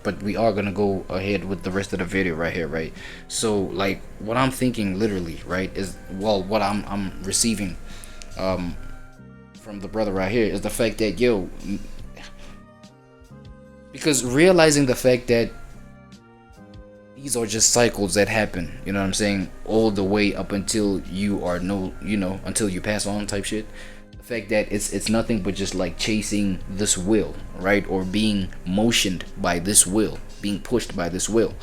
But we are gonna go ahead with the rest of the video right here, right? So like what I'm thinking literally, right, is, well, what I'm receiving from the brother right here is the fact that, yo, because realizing the fact that these are just cycles that happen, you know what I'm saying, all the way up until you are no, you know, until you pass on type shit. The fact that it's nothing but just like chasing this will, right, or being motioned by this will, being pushed by this will.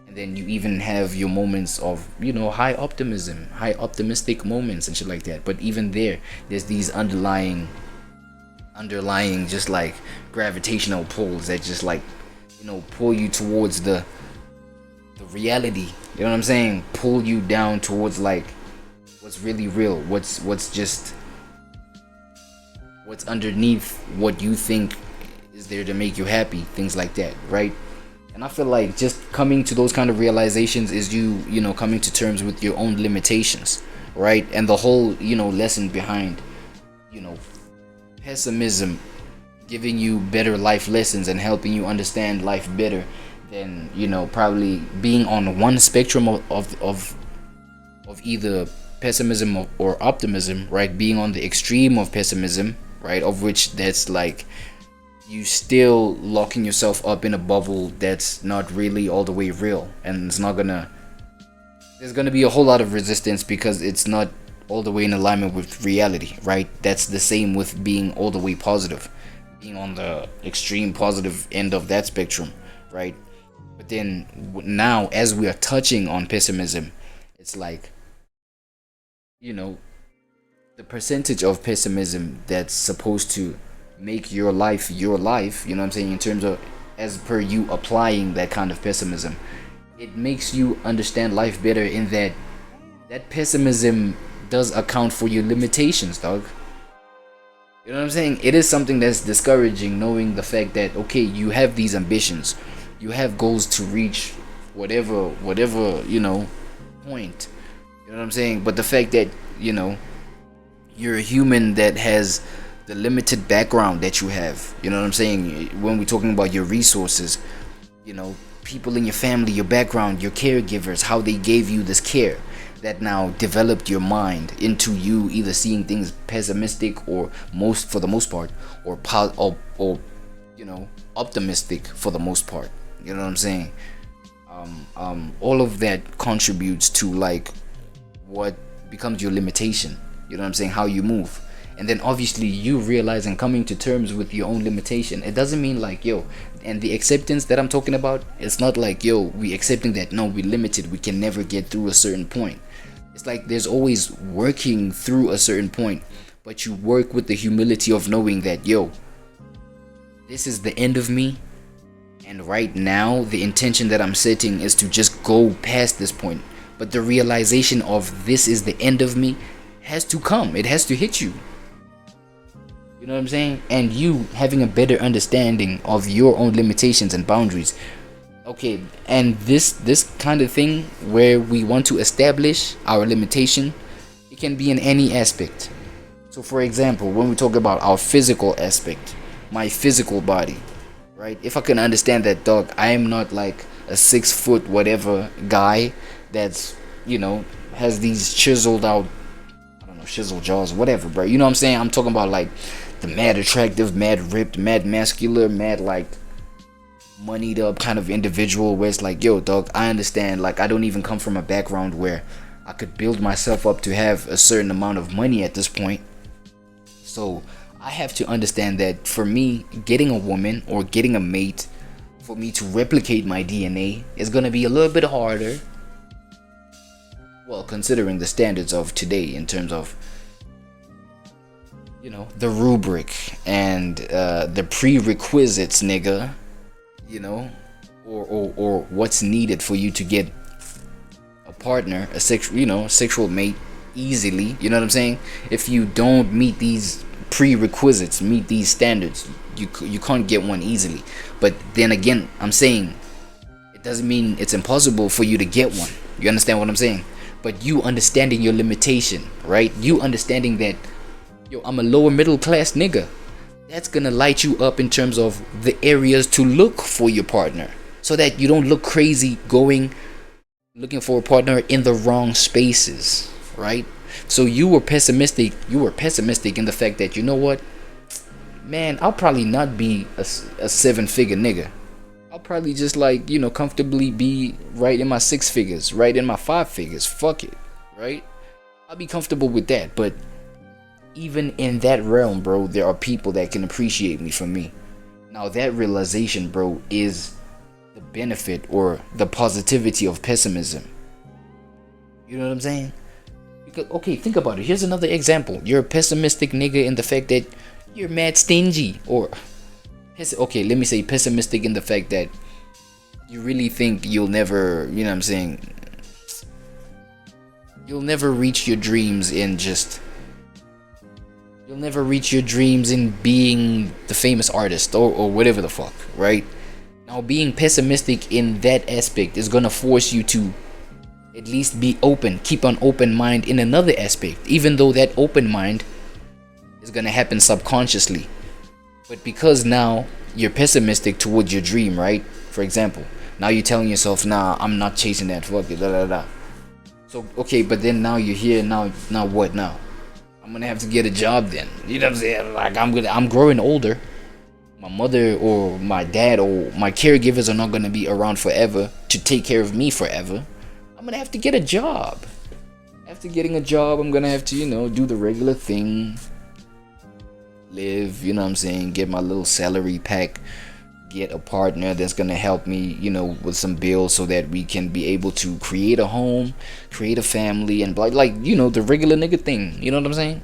And then you even have your moments of, you know, high optimism, high optimistic moments and shit like that. But even there's these underlying just like gravitational pulls that just like, you know, pull you towards the reality, you know what I'm saying, pull you down towards like what's really real, what's underneath what you think is there to make you happy, things like that, right? And I feel like just coming to those kind of realizations is you know, coming to terms with your own limitations, right? And the whole, you know, lesson behind, you know, pessimism giving you better life lessons and helping you understand life better than, you know, probably being on one spectrum of either pessimism or optimism, right? Being on the extreme of pessimism, right, of which that's like you still locking yourself up in a bubble that's not really all the way real, and it's not gonna, there's gonna be a whole lot of resistance because it's not all the way in alignment with reality, right? That's the same with being all the way positive, being on the extreme positive end of that spectrum, right? But then now, as we are touching on pessimism, it's like, you know, the percentage of pessimism that's supposed to make your life, you know what I'm saying, in terms of as per you applying that kind of pessimism, it makes you understand life better in that pessimism does account for your limitations, dog. You know what I'm saying? It is something that's discouraging, knowing the fact that, okay, you have these ambitions, you have goals to reach whatever, you know, point. You know what I'm saying? But the fact that, you know, you're a human that has the limited background that you have, you know what I'm saying? When we're talking about your resources, you know, people in your family, your background, your caregivers, how they gave you this care that now developed your mind into you either seeing things pessimistic or for the most part, or you know, optimistic for the most part. You know what I'm saying? All of that contributes to like what becomes your limitation. You know what I'm saying? How you move. And then obviously you realizing, coming to terms with your own limitation. It doesn't mean like, yo, and the acceptance that I'm talking about, it's not like, yo, we accepting that, no, we're limited, we can never get through a certain point. It's like there's always working through a certain point, but you work with the humility of knowing that, yo, this is the end of me, and right now the intention that I'm setting is to just go past this point. But the realization of this is the end of me has to come, it has to hit you. You know what I'm saying? And you having a better understanding of your own limitations and boundaries. Okay, and this kind of thing where we want to establish our limitation, it can be in any aspect. So for example, when we talk about our physical aspect, my physical body, right? If I can understand that, dog, I am not like a 6 foot whatever guy that's, you know, has these chiseled out, I don't know, chisel jaws, whatever, bro. You know what I'm saying? I'm talking about like the mad attractive, mad ripped, mad muscular, mad like moneyed up kind of individual where it's like, yo, dog, I understand, like I don't even come from a background where I could build myself up to have a certain amount of money at this point. So I have to understand that for me, getting a woman or getting a mate, for me to replicate my DNA is gonna be a little bit harder. Well, considering the standards of today in terms of, you know, the rubric and the prerequisites, nigga, you know, or what's needed for you to get a partner, a sexual mate easily. You know what I'm saying? If you don't meet these prerequisites, meet these standards, you can't get one easily. But then again, I'm saying it doesn't mean it's impossible for you to get one. You understand what I'm saying? But you understanding your limitation, right? You understanding that, yo, I'm a lower middle class nigga. that's gonna light you up in terms of the areas to look for your partner, so that you don't look crazy looking for a partner in the wrong spaces, right? So you were pessimistic in the fact that, you know what, man, I'll probably not be a 7-figure nigga. I'll probably just, like, you know, comfortably be right in my 6 figures, right in my 5 figures. Fuck it, right? I'll be comfortable with that. But even in that realm, bro, there are people that can appreciate me for me. Now that realization, bro, is the benefit or the positivity of pessimism. You know what I'm saying? Because, okay, think about it. Here's another example. You're a pessimistic nigga in the fact that you're mad stingy, or okay, let me say pessimistic in the fact that you really think you'll never, you know what I'm saying, you'll never reach your dreams in being the famous artist or whatever the fuck, right? Now, being pessimistic in that aspect is gonna force you to at least be open, keep an open mind in another aspect, even though that open mind is gonna happen subconsciously. But because now you're pessimistic towards your dream, right? For example, now you're telling yourself, nah, I'm not chasing that, fuck it, da da da. So, okay, but then now you're here, now what now? I'm gonna have to get a job then. You know what I'm saying? Like, I'm growing older. My mother or my dad or my caregivers are not gonna be around forever to take care of me forever. I'm gonna have to get a job. After getting a job, I'm gonna have to, you know, do the regular thing. Live, you know what I'm saying, get my little salary pack, get a partner that's gonna help me, you know, with some bills so that we can be able to create a home, create a family, and like, you know, the regular nigga thing. You know what I'm saying?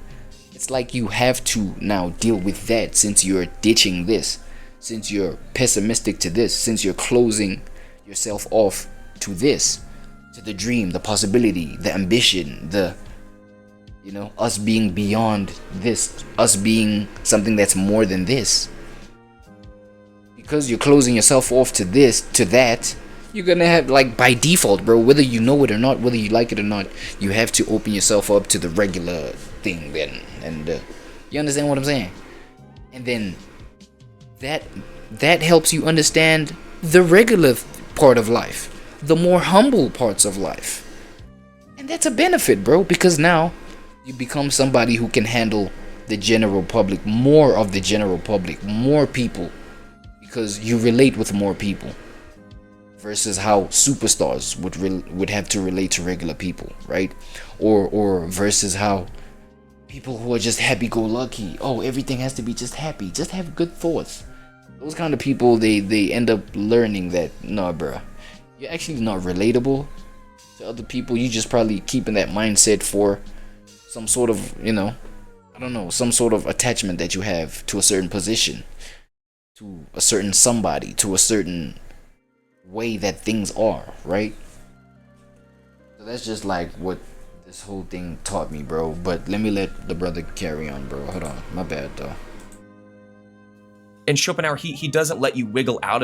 It's like you have to now deal with that, since you're ditching this, since you're pessimistic to this, since you're closing yourself off to this, to the dream, the possibility, the ambition, the, you know, us being beyond this, us being something that's more than this. Because you're closing yourself off to this, to that, you're gonna have, like, by default, bro, whether you know it or not, whether you like it or not, you have to open yourself up to the regular thing then. And you understand what I'm saying? And then that helps you understand the regular part of life, the more humble parts of life. And that's a benefit, bro, because now you become somebody who can handle the general public, more of the general public, more people, because you relate with more people, versus how superstars would have to relate to regular people, right? Or versus how people who are just happy-go-lucky, oh, everything has to be just happy, just have good thoughts. Those kind of people, they end up learning that, nah, bruh, you're actually not relatable to other people. You just probably keeping that mindset for some sort of, you know, I don't know, some sort of attachment that you have to a certain position, to a certain somebody, to a certain way that things are, right? So that's just like what this whole thing taught me, bro. But let me let the brother carry on, bro. Hold on, my bad though. And Schopenhauer, he doesn't let you wiggle out of